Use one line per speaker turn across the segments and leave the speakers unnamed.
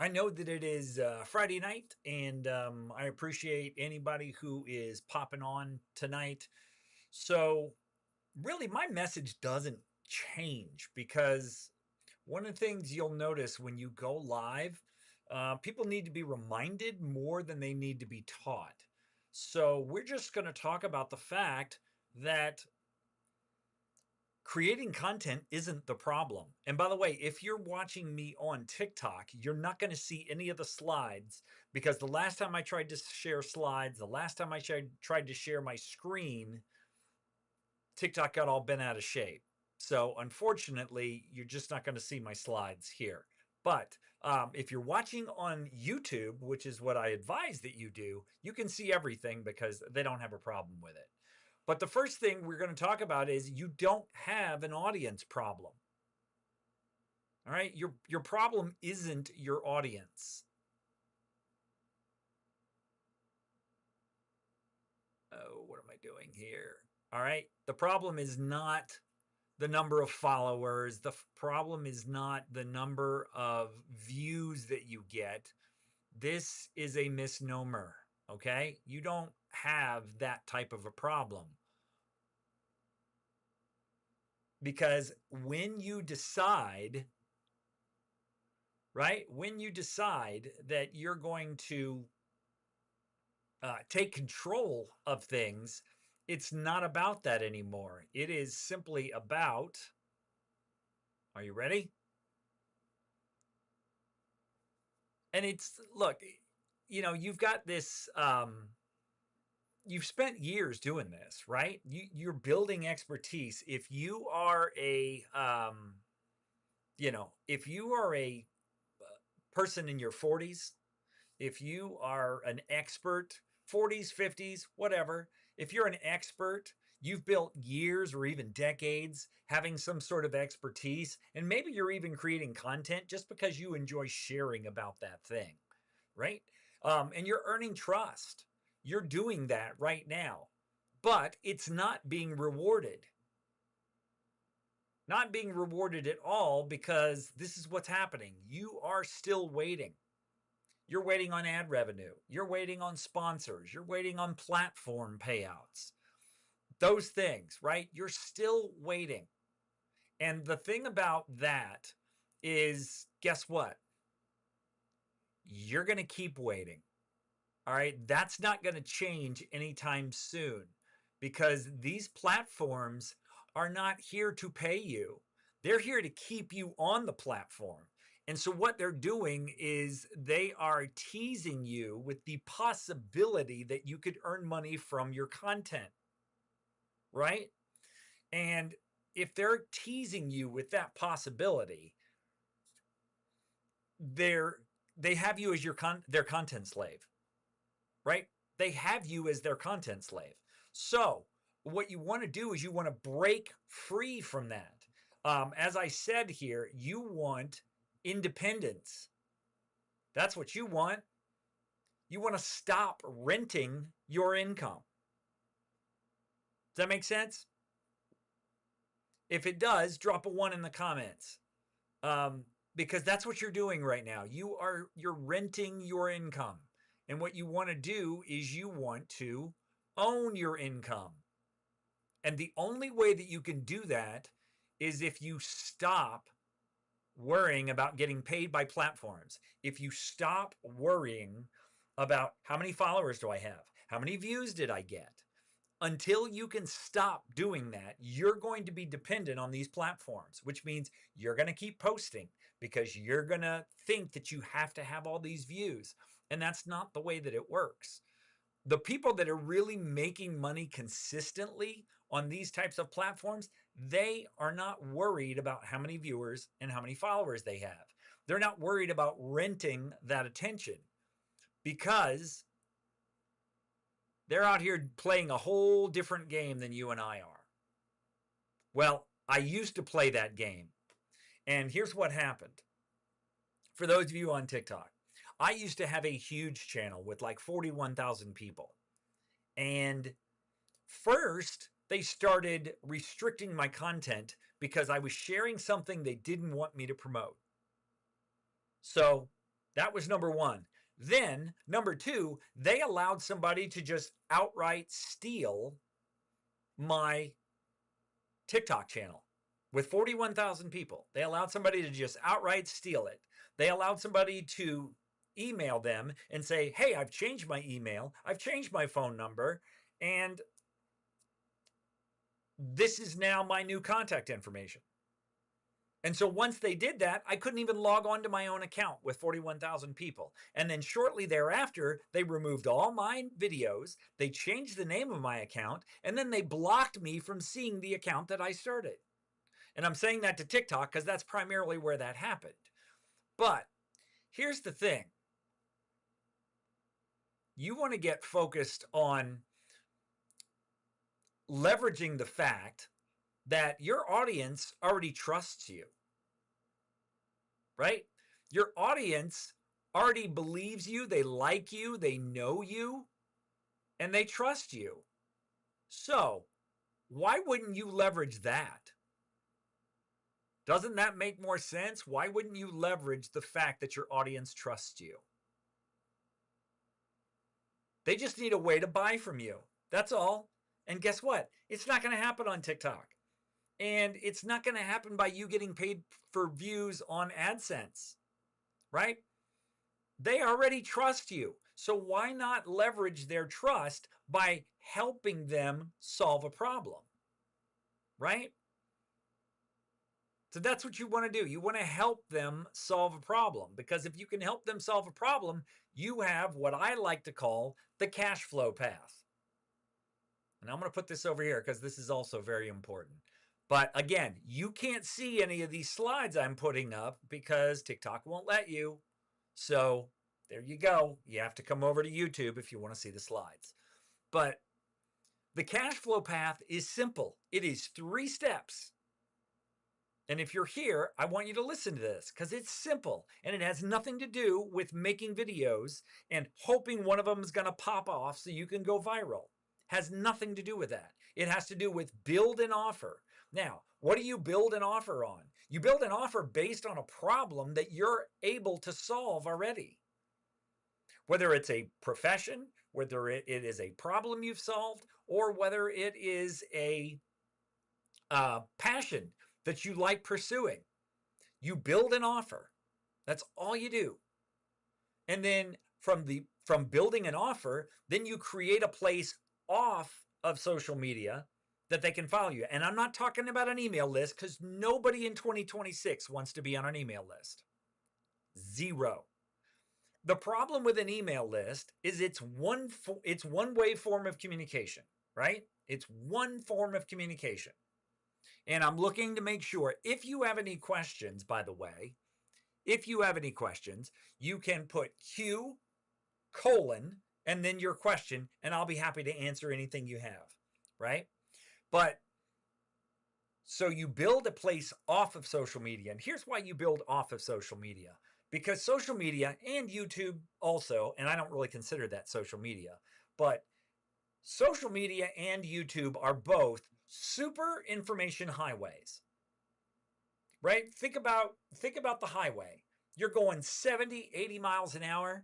I know that it is Friday night, and I appreciate anybody who is popping on tonight. So, really, my message doesn't change because one of the things you'll notice when you go live, people need to be reminded more than they need to be taught. So, we're just going to talk about the fact that creating content isn't the problem. And by the way, if you're watching me on TikTok, you're not going to see any of the slides because the last time I tried to share slides, the last time I tried to share my screen, TikTok got all bent out of shape. So unfortunately, you're just not going to see my slides here. But if you're watching on YouTube, which is what I advise that you do, you can see everything because they don't have a problem with it. But the first thing we're going to talk about is you don't have an audience problem. All right, your problem isn't your audience. Oh, what am I doing here? All right, the problem is not the number of followers. The problem is not the number of views that you get. This is a misnomer. Okay, you don't have that type of a problem. Because when you decide, right, when you decide that you're going to take control of things, it's not about that anymore. It is simply about, are you ready? And it's, look, you know, you've got this, you've spent years doing this, right? You're building expertise. If you are a, if you are a person in your 40s, if you are an expert, 40s, 50s, whatever, if you're an expert, you've built years or even decades having some sort of expertise, and maybe you're even creating content just because you enjoy sharing about that thing, right? And you're earning trust. You're doing that right now, but it's not being rewarded. Not being rewarded at all because this is what's happening. You are still waiting. You're waiting on ad revenue. You're waiting on sponsors. You're waiting on platform payouts. Those things, right? You're still waiting. And the thing about that is, guess what? You're going to keep waiting. All right. That's not going to change anytime soon because these platforms are not here to pay you. They're here to keep you on the platform. And so what they're doing is they are teasing you with the possibility that you could earn money from your content, right? And if they're teasing you with that possibility, they're they have you as their content slave, right? They have you as their content slave. So what you want to do is you want to break free from that. As I said here, you want independence. That's what you want. You want to stop renting your income. Does that make sense? If it does, drop a 1 in the comments. Because that's what you're doing right now. You're renting your income. And what you want to do is you want to own your income. And the only way that you can do that is if you stop worrying about getting paid by platforms. If you stop worrying about how many followers do I have? How many views did I get? Until you can stop doing that, you're going to be dependent on these platforms, which means you're going to keep posting because you're going to think that you have to have all these views. And that's not the way that it works. The people that are really making money consistently on these types of platforms, they are not worried about how many viewers and how many followers they have. They're not worried about renting that attention because they're out here playing a whole different game than you and I are. Well, I used to play that game. And here's what happened. For those of you on TikTok, I used to have a huge channel with like 41,000 people. And first, they started restricting my content because I was sharing something they didn't want me to promote. So That was number one. Then, number two, they allowed somebody to just outright steal my TikTok channel with 41,000 people. They allowed somebody to just outright steal it. They allowed somebody to email them and say, hey, I've changed my email, I've changed my phone number, and this is now my new contact information. And so once they did that, I couldn't even log on to my own account with 41,000 people. And then shortly thereafter, they removed all my videos, they changed the name of my account, and then they blocked me from seeing the account that I started. And I'm saying that to TikTok because that's primarily where that happened. But here's the thing. You want to get focused on leveraging the fact that your audience already trusts you, right? Your audience already believes you, they like you, they know you, and they trust you. So why wouldn't you leverage that? Doesn't that make more sense? Why wouldn't you leverage the fact that your audience trusts you? They just need a way to buy from you. That's all. And guess what? It's not going to happen on TikTok. And it's not going to happen by you getting paid for views on AdSense, right? They already trust you. So why not leverage their trust by helping them solve a problem, right? So that's what you want to do. You want to help them solve a problem, because if you can help them solve a problem, you have what I like to call the cash flow path. And I'm going to put this over here because this is also very important. But again, you can't see any of these slides I'm putting up because TikTok won't let you. So there you go. You have to come over to YouTube if you want to see the slides. But the cash flow path is simple. It is 3 steps. And if you're here, I want you to listen to this because it's simple and it has nothing to do with making videos and hoping one of them is going to pop off so you can go viral. Has nothing to do with that. It has to do with build an offer. Now, what do you build an offer on? You build an offer based on a problem that you're able to solve already. Whether it's a profession, whether it is a problem you've solved, or whether it is a passion that you like pursuing. You build an offer. That's all you do. And then from building an offer, then you create a place off of social media that they can follow you. And I'm not talking about an email list because nobody in 2026 wants to be on an email list. 0. The problem with an email list is it's one way form of communication, right? It's one form of communication. And I'm looking to make sure, if you have any questions, by the way, if you have any questions, you can put Q : and then your question, and I'll be happy to answer anything you have, right? But so you build a place off of social media. And here's why you build off of social media. Because social media and YouTube also, and I don't really consider that social media, but social media and YouTube are both super information highways, right? Think about the highway. You're going 70, 80 miles an hour.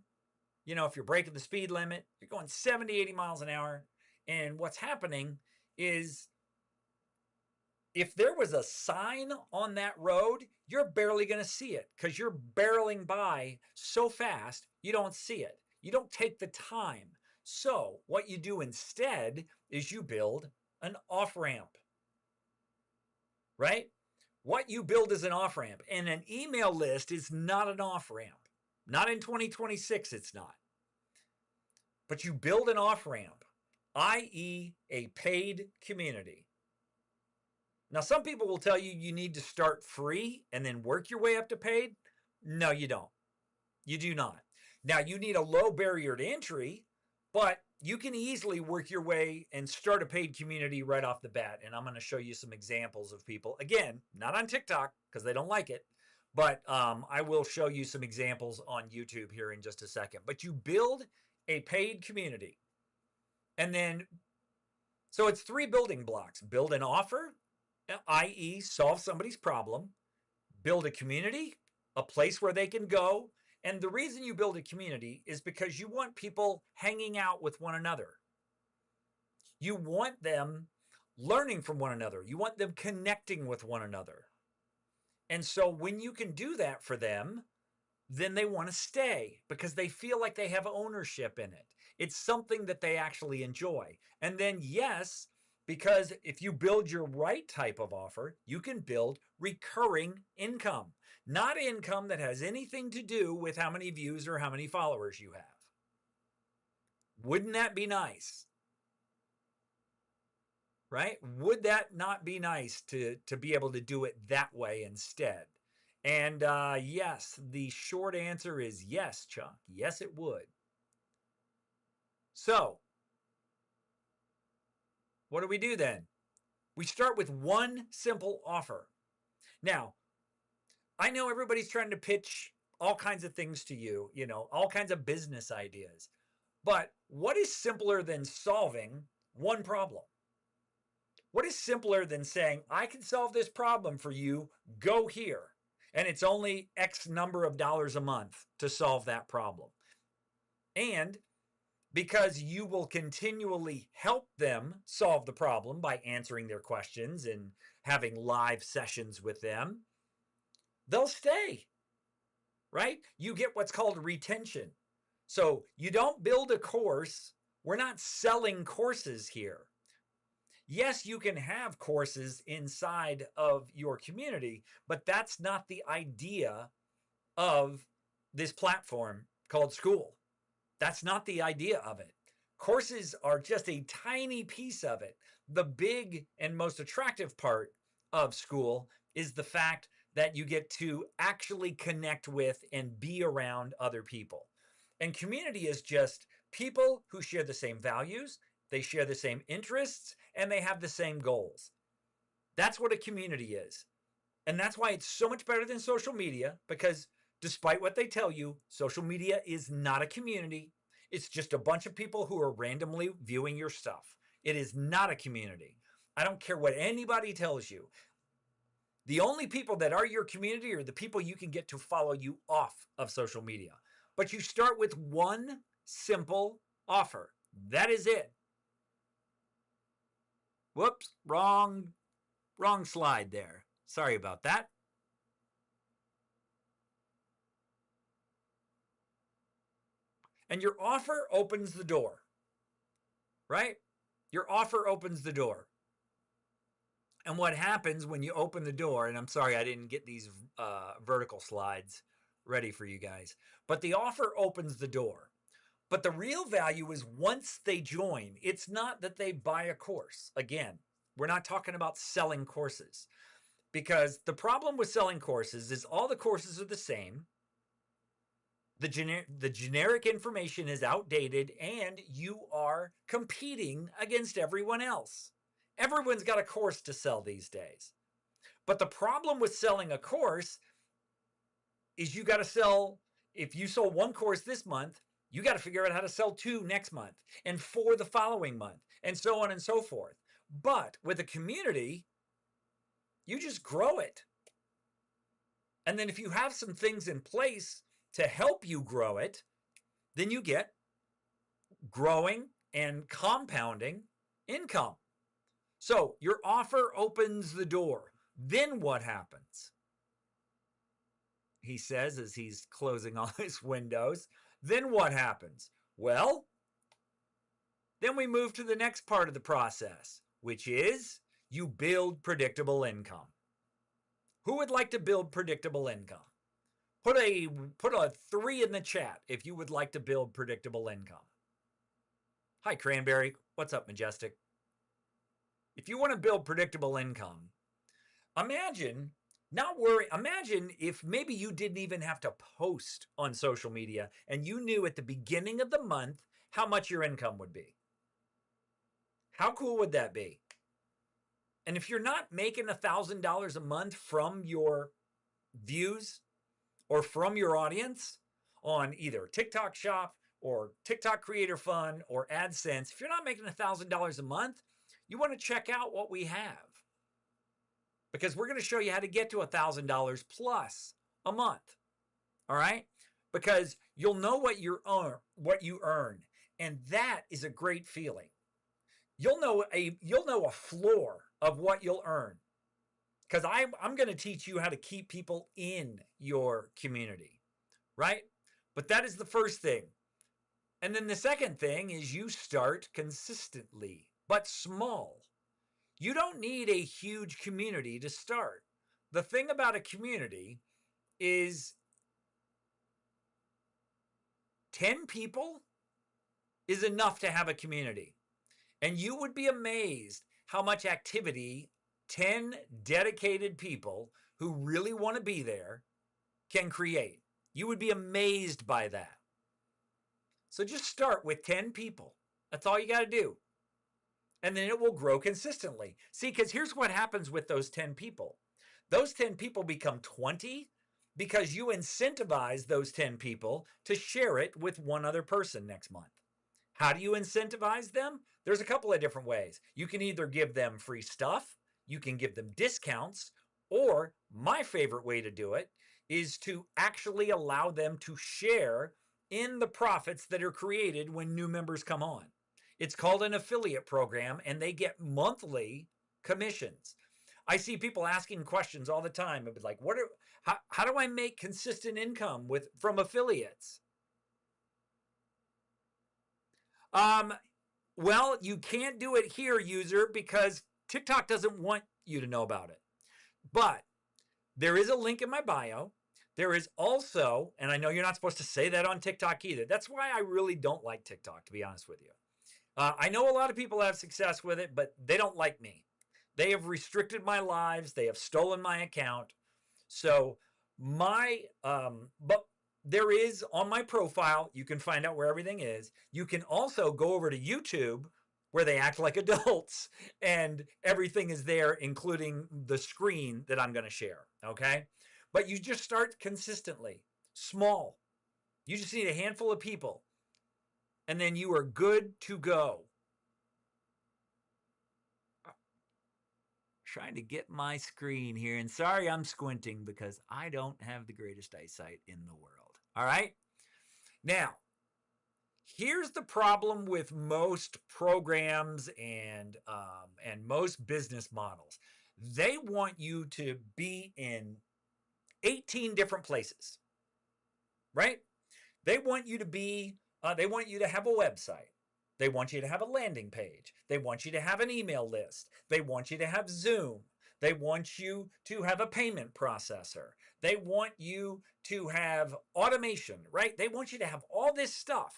You know, if you're breaking the speed limit, you're going 70, 80 miles an hour. And what's happening is if there was a sign on that road, you're barely going to see it because you're barreling by so fast, you don't see it. You don't take the time. So what you do instead is you build an off-ramp, right? What you build is an off-ramp, and an email list is not an off-ramp. Not in 2026, it's not. But you build an off-ramp, i.e. a paid community. Now, some people will tell you you need to start free and then work your way up to paid. No, you don't. You do not. Now, you need a low barrier to entry, but you can easily work your way and start a paid community right off the bat. And I'm going to show you some examples of people. Again, not on TikTok because they don't like it, but I will show you some examples on YouTube here in just a second. But you build a paid community. And then, so it's 3 building blocks. Build an offer, i.e. solve somebody's problem. Build a community, a place where they can go And the reason you build a community is because you want people hanging out with one another. You want them learning from one another. You want them connecting with one another. And so when you can do that for them, then they want to stay because they feel like they have ownership in it. It's something that they actually enjoy. And then, yes, because if you build your right type of offer, you can build recurring income, not income that has anything to do with how many views or how many followers you have. Wouldn't that be nice? Right? Would that not be nice to be able to do it that way instead? And yes, the short answer is yes, Chuck. Yes, it would. So, what do we do then? We start with one simple offer. Now, I know everybody's trying to pitch all kinds of things to you, all kinds of business ideas. But what is simpler than solving one problem? What is simpler than saying, I can solve this problem for you, go here. And it's only X number of dollars a month to solve that problem. And because you will continually help them solve the problem by answering their questions and having live sessions with them, they'll stay, right? You get what's called retention. So you don't build a course. We're not selling courses here. Yes, you can have courses inside of your community, but that's not the idea of this platform called school. That's not the idea of it. Courses are just a tiny piece of it. The big and most attractive part of school is the fact that you get to actually connect with and be around other people. And community is just people who share the same values, they share the same interests, and they have the same goals. That's what a community is. And that's why it's so much better than social media, because despite what they tell you, social media is not a community. It's just a bunch of people who are randomly viewing your stuff. It is not a community. I don't care what anybody tells you. The only people that are your community are the people you can get to follow you off of social media. But you start with one simple offer. That is it. Whoops, wrong slide there. Sorry about that. And your offer opens the door, right? Your offer opens the door. And what happens when you open the door, and I'm sorry I didn't get these vertical slides ready for you guys, but the offer opens the door. But the real value is once they join. It's not that they buy a course. Again, we're not talking about selling courses, because the problem with selling courses is all the courses are the same. The generic information is outdated, and you are competing against everyone else. Everyone's got a course to sell these days. But the problem with selling a course is you got to sell, if you sold one course this month, you got to figure out how to sell 2 next month and 4 the following month, and so on and so forth. But with a community, you just grow it. And then if you have some things in place to help you grow it, then you get growing and compounding income. So your offer opens the door. Then what happens? He says as he's closing all his windows. Then what happens? Well, then we move to the next part of the process, which is you build predictable income. Who would like to build predictable income? Put a 3 in the chat if you would like to build predictable income. Hi, Cranberry. What's up, Majestic? If you want to build predictable income, imagine if maybe you didn't even have to post on social media and you knew at the beginning of the month how much your income would be. How cool would that be? And if you're not making $1,000 a month from your views or from your audience on either TikTok Shop or TikTok Creator Fund or AdSense, if you're not making $1,000 a month, you want to check out what we have, because we're going to show you how to get to $1,000 plus a month. All right. because you'll know what you earn, and that is a great feeling. You'll know a floor of what you'll earn, because I'm going to teach you how to keep people in your community, right? But that is the first thing. And then the second thing is you start consistently, but small. You don't need a huge community to start. The thing about a community is 10 people is enough to have a community. And you would be amazed how much activity 10 dedicated people who really want to be there can create. You would be amazed by that. So just start with 10 people. That's all you got to do. And then it will grow consistently. See, because here's what happens with those 10 people. Those 10 people become 20 because you incentivize those 10 people to share it with one other person next month. How do you incentivize them? There's a couple of different ways. You can either give them free stuff, you can give them discounts, or my favorite way to do it is to actually allow them to share in the profits that are created when new members come on. It's called an affiliate program, and they get monthly commissions. I see people asking questions all the time. I'd be like, how do I make consistent income from affiliates? Well, you can't do it here, user, because TikTok doesn't want you to know about it. But there is a link in my bio. There is also, and I know you're not supposed to say that on TikTok either. That's why I really don't like TikTok, to be honest with you. I know a lot of people have success with it, but they don't like me. They have restricted my lives. They have stolen my account. So but there is on my profile, you can find out where everything is. You can also go over to YouTube where they act like adults and everything is there, including the screen that I'm going to share. Okay. But you just start consistently, small. You just need a handful of people, and then you are good to go. Trying to get my screen here, and sorry I'm squinting because I don't have the greatest eyesight in the world. All right. Now, here's the problem with most programs and most business models. They want you to be in 18 different places, right? They want you to they want you to have a website. They want you to have a landing page. They want you to have an email list. They want you to have Zoom. They want you to have a payment processor. They want you to have automation, right? They want you to have all this stuff.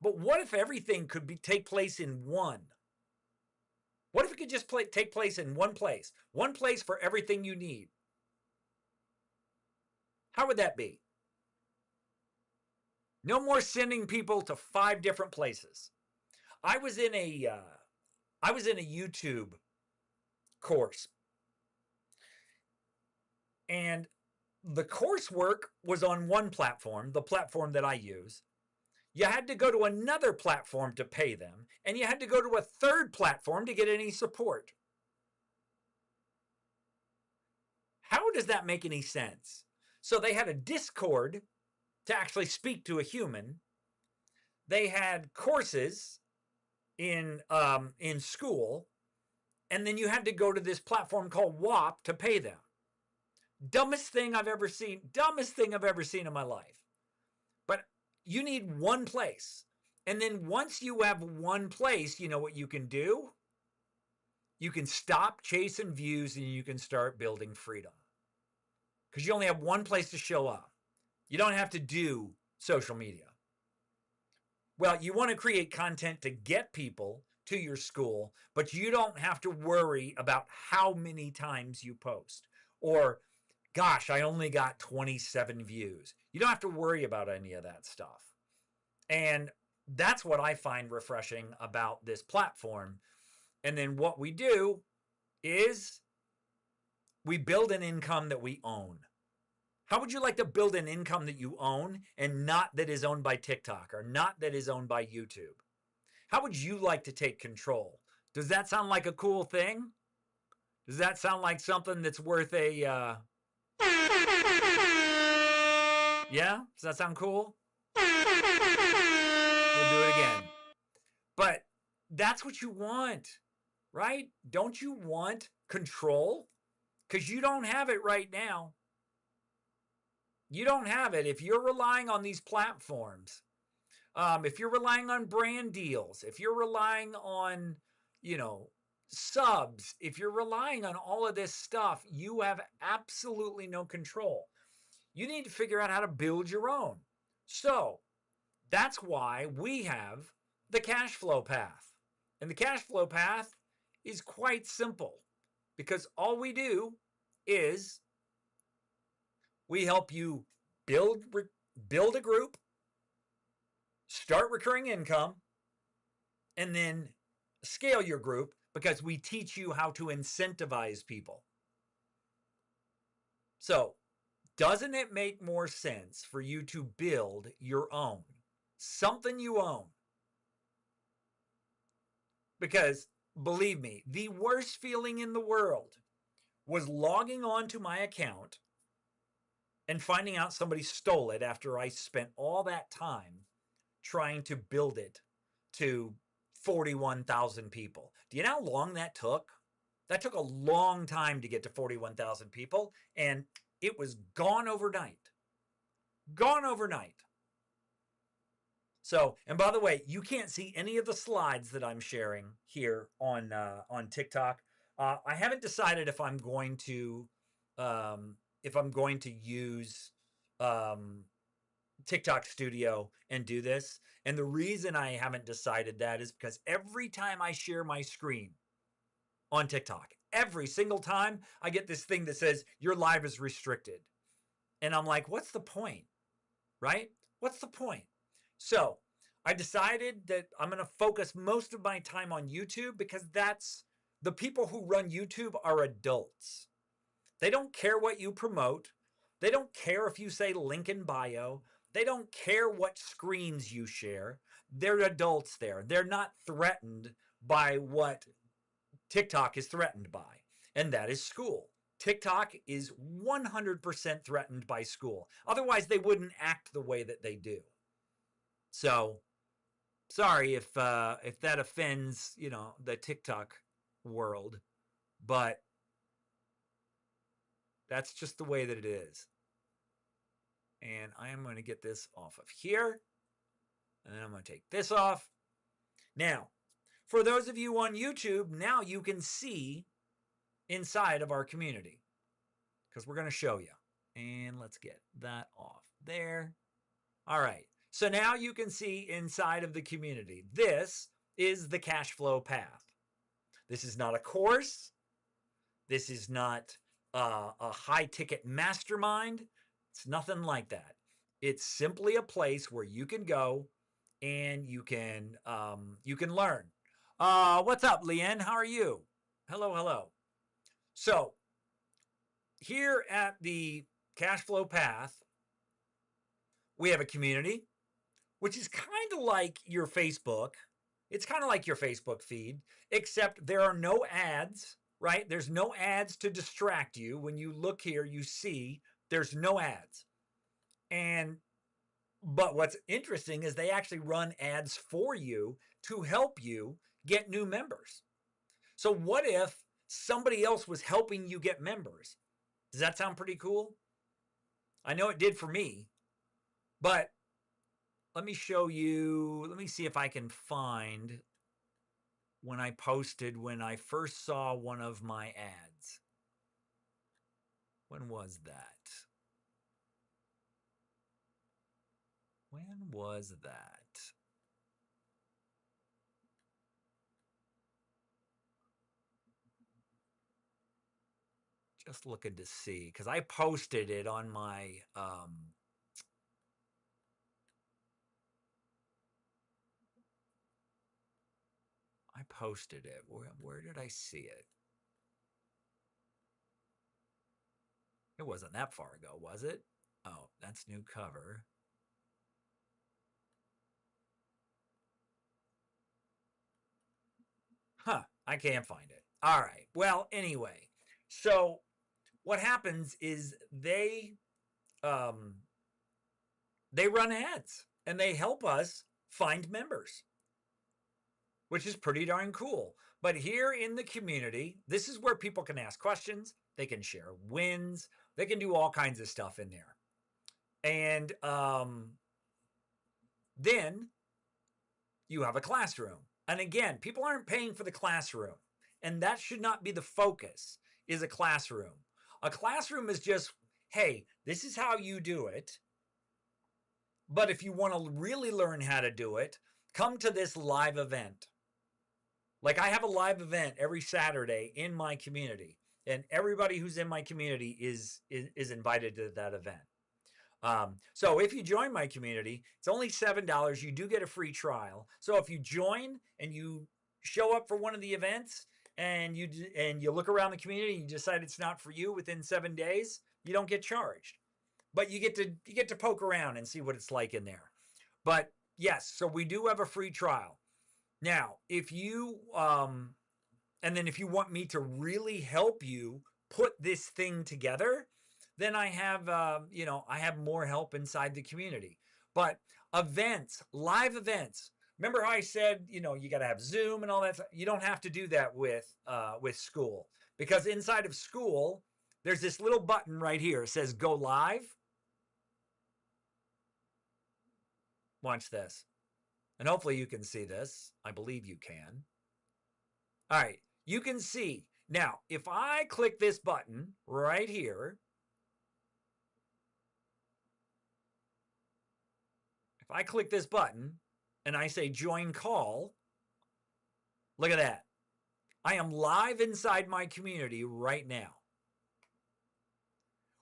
But what if everything could take place in one? What if it could just take place in one place? One place for everything you need. How would that be? No more sending people to 5 different places. I was in a YouTube course, and the coursework was on one platform, the platform that I use. You had to go to another platform to pay them, and you had to go to a third platform to get any support. How does that make any sense? So they had a Discord to actually speak to a human. They had courses in school, and then you had to go to this platform called WAP to pay them. Dumbest thing I've ever seen in my life. But you need one place. And then once you have one place, you know what you can do? You can stop chasing views and you can start building freedom. Because you only have one place to show up. You don't have to do social media. Well, you want to create content to get people to your school, but you don't have to worry about how many times you post. Or, gosh, I only got 27 views. You don't have to worry about any of that stuff. And that's what I find refreshing about this platform. And then what we do is we build an income that we own. How would you like to build an income that you own and not that is owned by TikTok or not that is owned by YouTube? How would you like to take control? Does that sound like a cool thing? Does that sound like something that's worth a... Yeah? Does that sound cool? We'll do it again. But that's what you want, right? Don't you want control? Because you don't have it right now. You don't have it. If you're relying on these platforms, if you're relying on brand deals, if you're relying on, you know, subs, if you're relying on all of this stuff, you have absolutely no control. You need to figure out how to build your own. So that's why we have the cash flow path. And the cash flow path is quite simple because all we do is we help you build a group, start recurring income, and then scale your group because we teach you how to incentivize people. So, doesn't it make more sense for you to build your own? Something you own. Because, believe me, the worst feeling in the world was logging on to my account and finding out somebody stole it after I spent all that time trying to build it to 41,000 people. Do you know how long that took? That took a long time to get to 41,000 people, and it was gone overnight. Gone overnight. So, and by the way, you can't see any of the slides that I'm sharing here on TikTok. I haven't decided if I'm going to use TikTok Studio and do this. And the reason I haven't decided that is because every time I share my screen on TikTok, every single time I get this thing that says your live is restricted. And I'm like, what's the point? Right? What's the point? So I decided that I'm going to focus most of my time on YouTube because that's the people who run YouTube are adults. They don't care what you promote. They don't care if you say link in bio. They don't care what screens you share. They're adults there. They're not threatened by what TikTok is threatened by, and that is school. TikTok is 100% threatened by school. Otherwise, they wouldn't act the way that they do. So, sorry if that offends, the TikTok world, but that's just the way that it is. And I am going to get this off of here. And then I'm going to take this off. Now, for those of you on YouTube, now you can see inside of our community because we're going to show you. And let's get that off there. All right. So now you can see inside of the community. This is the cash flow path. This is not a course. This is not a high ticket mastermind. It's nothing like that. It's simply a place where you can go and you can learn. What's up, Leanne? How are you? Hello, hello. So here at the cash flow path, we have a community, which is kind of like your Facebook. It's kind of like your Facebook feed, except there are no ads, right? There's no ads to distract you. When you look here, you see there's no ads. But what's interesting is they actually run ads for you to help you get new members. So what if somebody else was helping you get members? Does that sound pretty cool? I know it did for me, but let me show you. Let me see if I can find when I posted when I first saw one of my ads. When was that? When was that? Just looking to see, because I posted it on my I posted it. Where did I see it? It wasn't that far ago, was it? Oh, that's new cover. Huh, I can't find it. All right. Well, anyway, so what happens is they They run ads and they help us find members, which is pretty darn cool. But here in the community, this is where people can ask questions, they can share wins, they can do all kinds of stuff in there. And then you have a classroom. And again, people aren't paying for the classroom. And that should not be the focus, is a classroom. A classroom is just, hey, this is how you do it. But if you want to really learn how to do it, come to this live event. Like I have a live event every Saturday in my community, and everybody who's in my community is invited to that event. So if you join my community, it's only $7. You do get a free trial. So if you join and you show up for one of the events and you look around the community and you decide it's not for you within 7 days, you don't get charged. But you get to poke around and see what it's like in there. But yes, so we do have a free trial. Now, if you and then if you want me to really help you put this thing together, then I have I have more help inside the community. But events, live events. Remember how I said, you got to have Zoom and all that stuff? You don't have to do that with school, because inside of school, there's this little button right here. It says go live. Watch this. And hopefully you can see this. I believe you can. All right. You can see. Now, if I click this button right here, if I click this button and I say join call, look at that. I am live inside my community right now,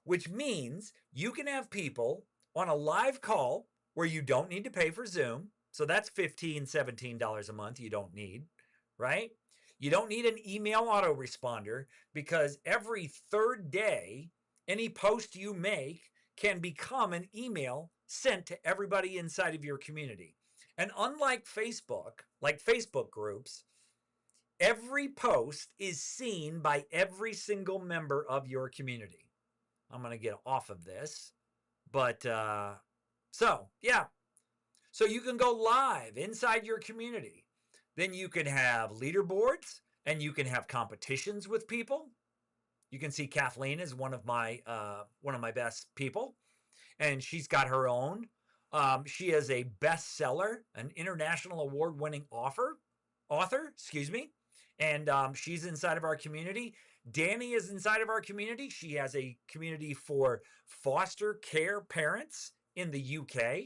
which means you can have people on a live call where you don't need to pay for Zoom. So that's $15, $17 a month you don't need, right? You don't need an email autoresponder, because every third day, any post you make can become an email sent to everybody inside of your community. And unlike Facebook, like Facebook groups, every post is seen by every single member of your community. I'm going to get off of this. But so, yeah. So you can go live inside your community. Then you can have leaderboards and you can have competitions with people. You can see Kathleen is one of my best people, and she's got her own. She is a bestseller, an international award-winning author, and she's inside of our community. Danny is inside of our community. She has a community for foster care parents in the UK.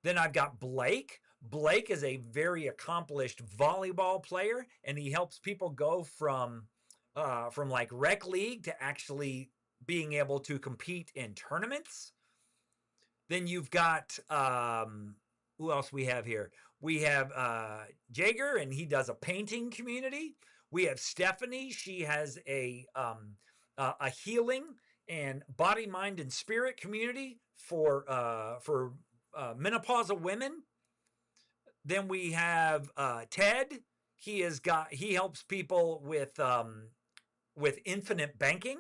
Then I've got Blake. Blake is a very accomplished volleyball player, and he helps people go from like rec league to actually being able to compete in tournaments. Then you've got who else we have here? We have Jager, and he does a painting community. We have Stephanie. She has a healing and body, mind, and spirit community for menopausal women. Then we have Ted. He helps people with infinite banking.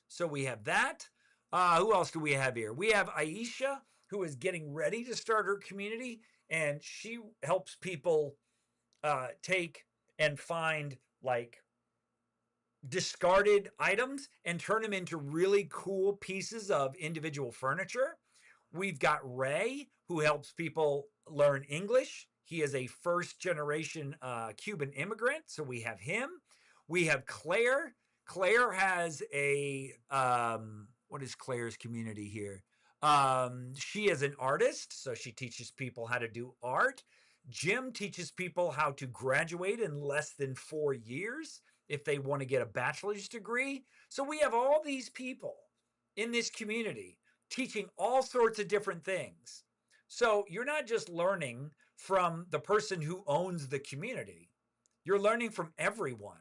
So we have that. Who else do we have here? We have Aisha, who is getting ready to start her community, and she helps people take and find like discarded items and turn them into really cool pieces of individual furniture. We've got Ray, who helps people learn English. He is a first-generation Cuban immigrant, so we have him. We have Claire. Claire has a, what is Claire's community here? She is an artist, so she teaches people how to do art. Jim teaches people how to graduate in less than 4 years if they want to get a bachelor's degree. So we have all these people in this community teaching all sorts of different things. So you're not just learning from the person who owns the community. You're learning from everyone.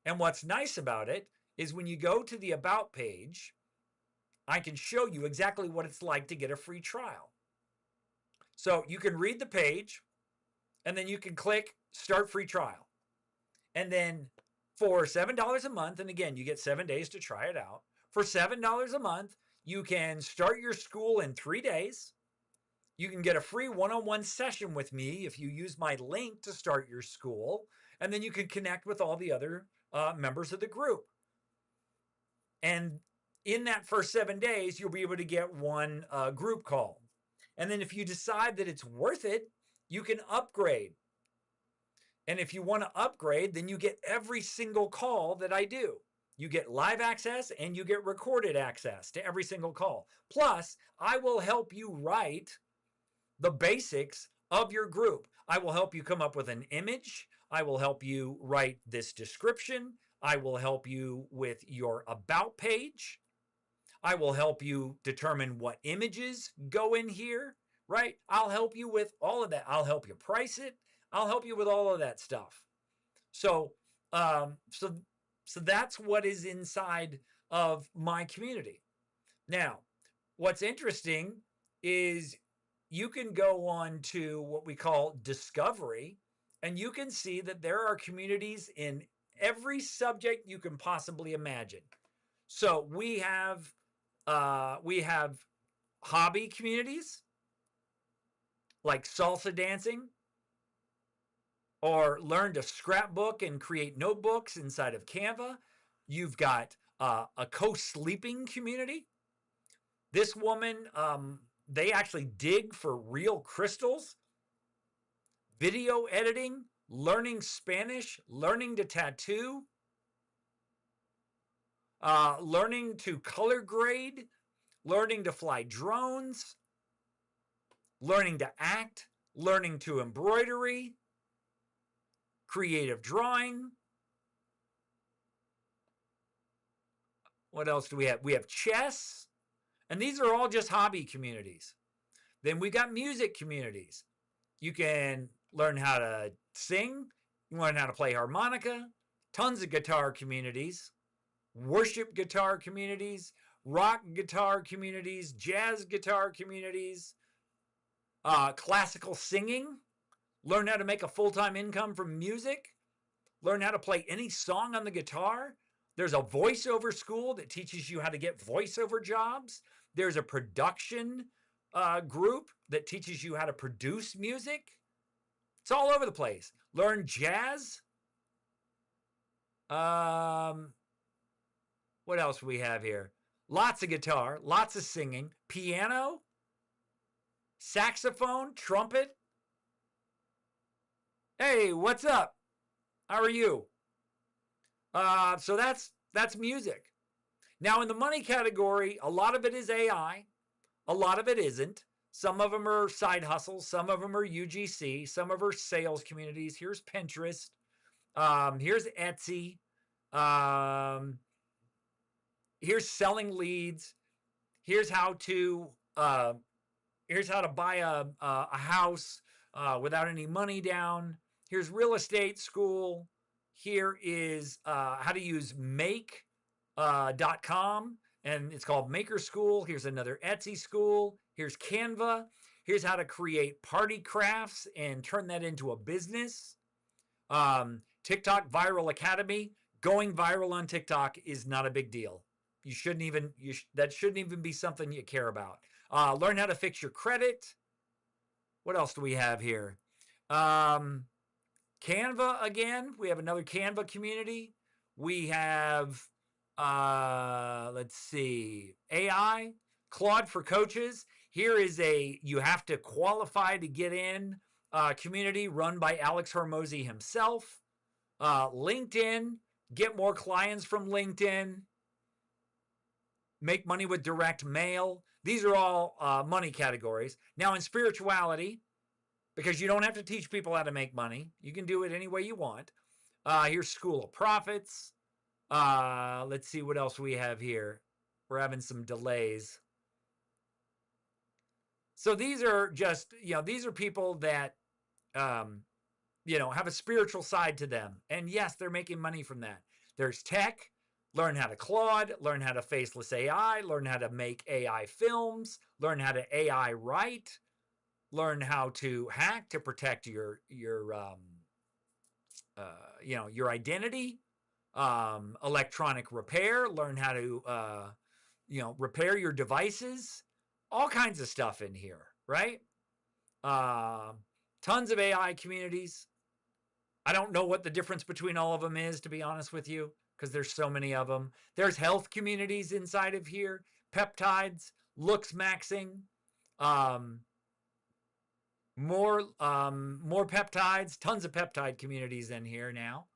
And what's nice about it is when you go to the About page, I can show you exactly what it's like to get a free trial. So you can read the page, and then you can click Start Free Trial. And then for $7 a month, and again, you get 7 days to try it out. For $7 a month, you can start your school in 3 days. You can get a free one-on-one session with me if you use my link to start your school, and then you can connect with all the other members of the group. And in that first 7 days, you'll be able to get one group call. And then if you decide that it's worth it, you can upgrade. And if you want to upgrade, then you get every single call that I do. You get live access and you get recorded access to every single call. Plus, I will help you write the basics of your group. I will help you come up with an image. I will help you write this description. I will help you with your about page. I will help you determine what images go in here, right? I'll help you with all of that. I'll help you price it. I'll help you with all of that stuff. So that's what is inside of my community. Now, what's interesting is you can go on to what we call discovery, and you can see that there are communities in every subject you can possibly imagine. So we have hobby communities like salsa dancing, or learn to scrapbook and create notebooks inside of Canva. You've got a co-sleeping community. This woman, they actually dig for real crystals, video editing, learning Spanish, learning to tattoo, learning to color grade, learning to fly drones, learning to act, learning to embroidery, creative drawing. What else do we have? We have chess. And these are all just hobby communities. Then we got music communities. You can learn how to sing. You learn how to play harmonica. Tons of guitar communities. Worship guitar communities. Rock guitar communities. Jazz guitar communities. Classical singing. Learn how to make a full-time income from music. Learn how to play any song on the guitar. There's a voiceover school that teaches you how to get voiceover jobs. There's a production group that teaches you how to produce music. It's all over the place. Learn jazz. What else do we have here? Lots of guitar, lots of singing, piano, saxophone, trumpet. Hey, what's up? How are you? So that's music. Now in the money category, a lot of it is AI. A lot of it isn't. Some of them are side hustles. Some of them are UGC. Some of them are sales communities. Here's Pinterest. Here's Etsy. Here's selling leads. Here's how to buy a house without any money down. Here's real estate school. Here is how to use make.com, and it's called Maker School. Here's another Etsy school. Here's Canva. Here's how to create party crafts and turn that into a business. TikTok Viral Academy. Going viral on TikTok is not a big deal. You shouldn't even, that shouldn't even be something you care about. Learn how to fix your credit. What else do we have here? Canva again. We have another Canva community. We have, let's see, AI, Claude for coaches. Here is you have to qualify to get in community run by Alex Hormozy himself. LinkedIn, get more clients from LinkedIn. Make money with direct mail. These are all money categories. Now in spirituality, because you don't have to teach people how to make money. You can do it any way you want. Here's School of Prophets. Let's see what else we have here. We're having some delays. So these are just, these are people that, have a spiritual side to them. And yes, they're making money from that. There's tech. Learn how to Claude. Learn how to faceless AI. Learn how to make AI films. Learn how to AI write. Learn how to hack to protect your identity. Electronic repair. Learn how to, repair your devices. All kinds of stuff in here, right? Tons of AI communities. I don't know what the difference between all of them is, to be honest with you, because there's so many of them. There's health communities inside of here, peptides, looks maxing, um, more peptides, tons of peptide communities in here now.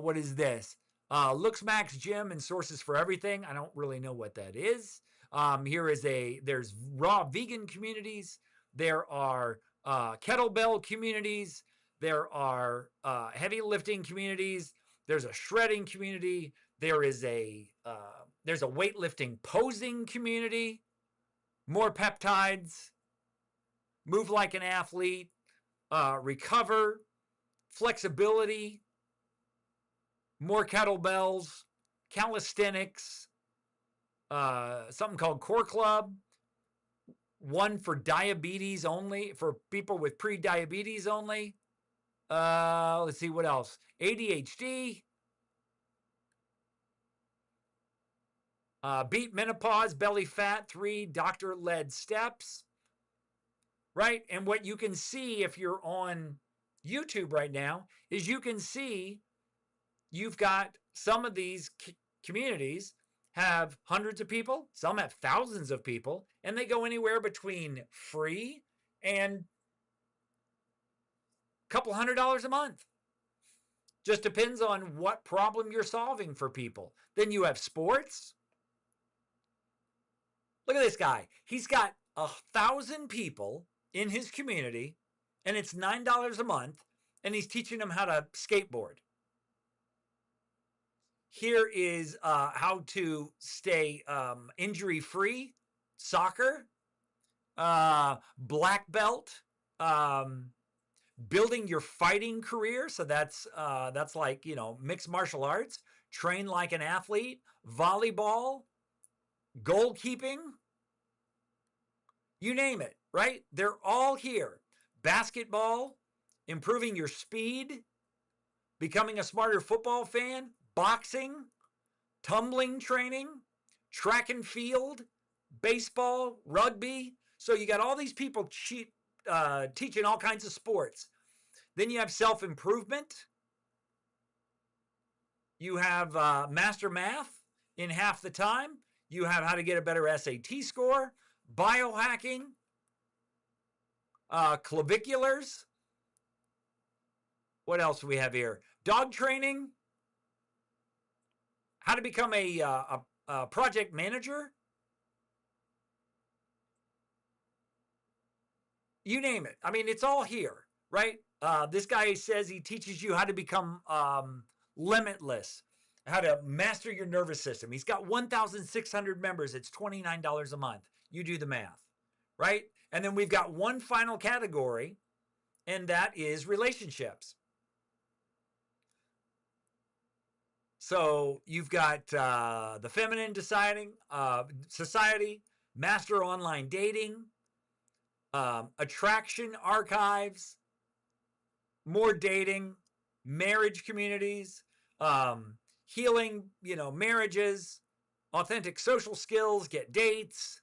What is this? Looks Max Gym and sources for everything. I don't really know what that is. There's raw vegan communities. There are kettlebell communities. There are heavy lifting communities. There's a shredding community. There's a weightlifting posing community. More peptides. Move like an athlete. Recover. Flexibility. More kettlebells. Calisthenics. Something called Core Club. One for diabetes only, for people with pre-diabetes only. Let's see what else. ADHD. Beat menopause, belly fat, 3 doctor-led steps. Right? And what you can see if you're on YouTube right now is you can see you've got some of these communities have hundreds of people, some have thousands of people, and they go anywhere between free and a couple $100 a month. Just depends on what problem you're solving for people. Then you have sports. Look at this guy. He's got 1,000 people in his community, and it's $9 a month, and he's teaching them how to skateboard. Here is how to stay injury-free, soccer, black belt, building your fighting career. So that's like, mixed martial arts, train like an athlete, volleyball, goalkeeping, you name it, right? They're all here. Basketball, improving your speed, becoming a smarter football fan, boxing, tumbling training, track and field, baseball, rugby. So you got all these people teaching all kinds of sports. Then you have self-improvement. You have master math in half the time. You have how to get a better SAT score, biohacking, claviculars. What else do we have here? Dog training. How to become a project manager. You name it. I mean, it's all here, right? This guy says he teaches you how to become limitless, how to master your nervous system. He's got 1,600 members. It's $29 a month. You do the math, right? And then we've got one final category, and that is relationships. So you've got the Feminine Society, Master Online Dating, Attraction Archives, more dating, marriage communities, healing, marriages, authentic social skills, get dates,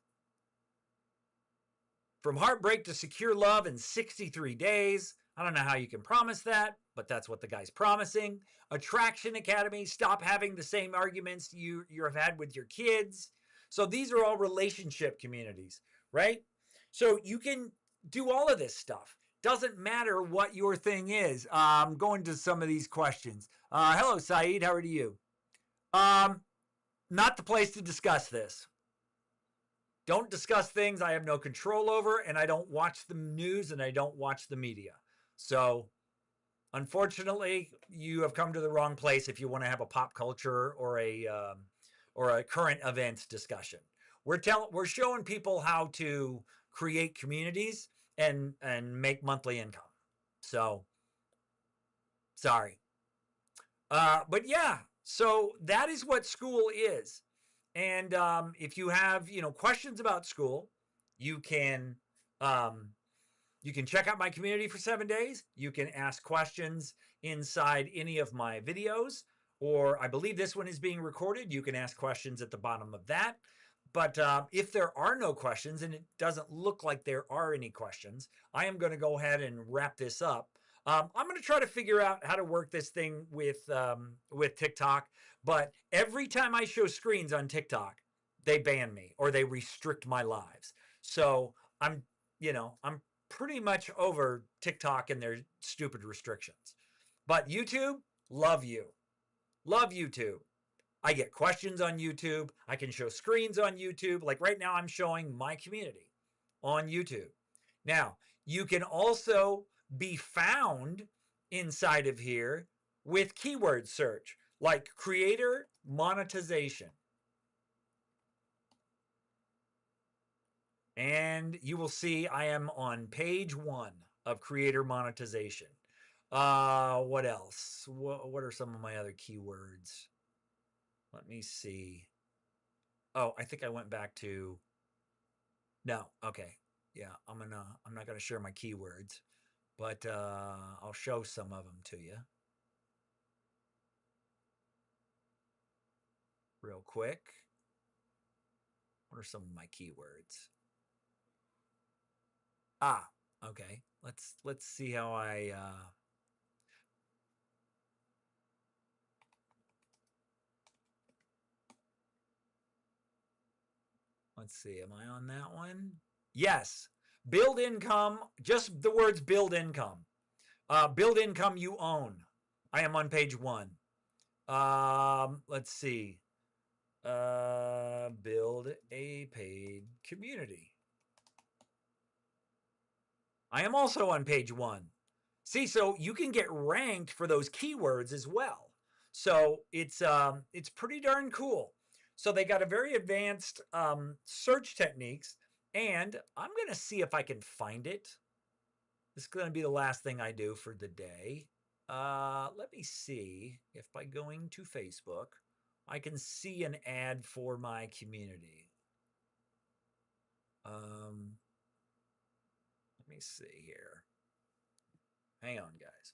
from heartbreak to secure love in 63 days. I don't know how you can promise that, but that's what the guy's promising. Attraction Academy, stop having the same arguments you have had with your kids. So these are all relationship communities, right? So you can do all of this stuff. Doesn't matter what your thing is. I'm going to some of these questions. Hello, Saeed. How are you? Not the place to discuss this. Don't discuss things I have no control over, and I don't watch the news, and I don't watch the media. So, unfortunately, you have come to the wrong place if you want to have a pop culture or a current events discussion. We're showing people how to create communities and make monthly income. So, sorry. But yeah, so that is what school is. And if you have, questions about school, you can check out my community for 7 days. You can ask questions inside any of my videos, or I believe this one is being recorded. You can ask questions at the bottom of that. But if there are no questions, and it doesn't look like there are any questions, I am going to go ahead and wrap this up. I'm going to try to figure out how to work this thing with TikTok. But every time I show screens on TikTok, they ban me or they restrict my lives. So I'm pretty much over TikTok and their stupid restrictions. But YouTube, love you. Love YouTube. I get questions on YouTube. I can show screens on YouTube. Like right now, I'm showing my community on YouTube. Now, you can also be found inside of here with keyword search, like creator monetization. And you will see I am on page 1 of creator monetization. What else? What are some of my other keywords? Let me see. Oh, I think I went back to. No, okay. Yeah, I'm not gonna share my keywords, but I'll show some of them to you real quick. What are some of my keywords? Ah, okay. Let's see how I let's see. Am I on that one? Yes. Build income, just the words build income. Build income you own. I am on page 1. Let's see. Build a paid community. I am also on page 1. See, so you can get ranked for those keywords as well. So it's pretty darn cool. So they got a very advanced search techniques, and I'm going to see if I can find it. This is going to be the last thing I do for the day. Let me see if by going to Facebook, I can see an ad for my community. Let me see here. Hang on, guys.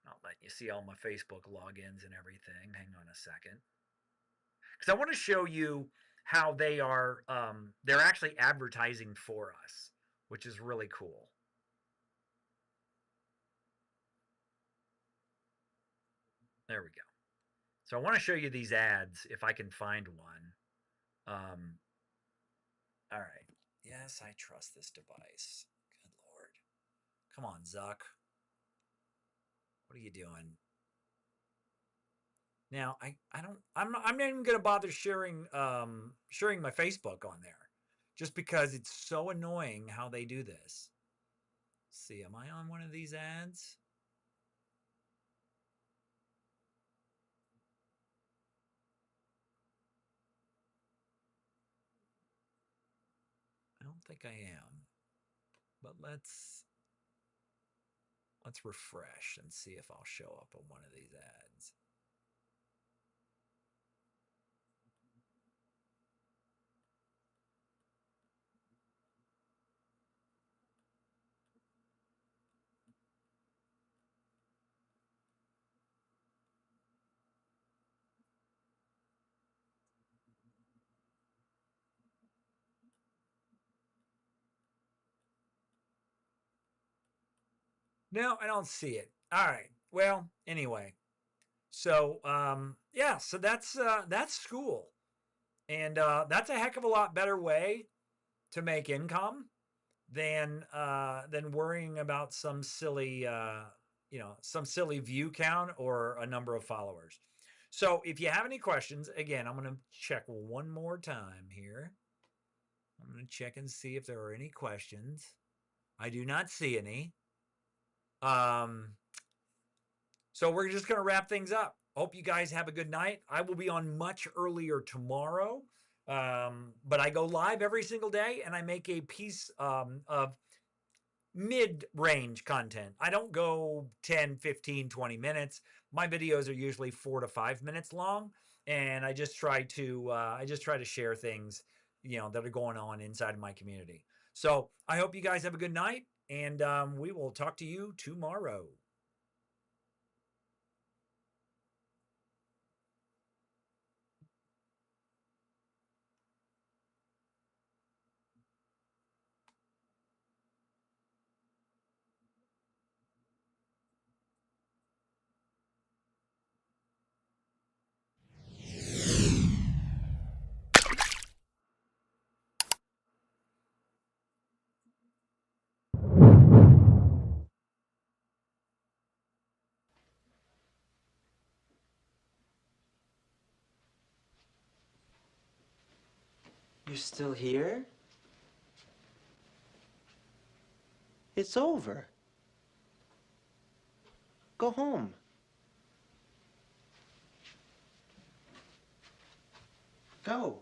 I'll let you see all my Facebook logins and everything. Hang on a second. Because I want to show you how they are, they're actually advertising for us, which is really cool. There we go. So I want to show you these ads if I can find one. All right. Yes, I trust this device. Good Lord. Come on, Zuck. What are you doing? Now, I'm not even going to bother sharing my Facebook on there just because it's so annoying how they do this. Let's see, am I on one of these ads? I don't think I am. But let's refresh and see if I'll show up on one of these ads. No, I don't see it. All right. Well, anyway. So, yeah, so that's school. And that's a heck of a lot better way to make income than worrying about some silly some silly view count or a number of followers. So if you have any questions, again, I'm going to check one more time here. I'm going to check and see if there are any questions. I do not see any. So we're just going to wrap things up. Hope you guys have a good night. I will be on much earlier tomorrow. But I go live every single day and I make a piece of mid-range content. I don't go 10, 15, 20 minutes. My videos are usually 4 to 5 minutes long, and I just try to share things, that are going on inside of my community. So I hope you guys have a good night, and we will talk to you tomorrow.
You're still here? It's over. Go home. Go.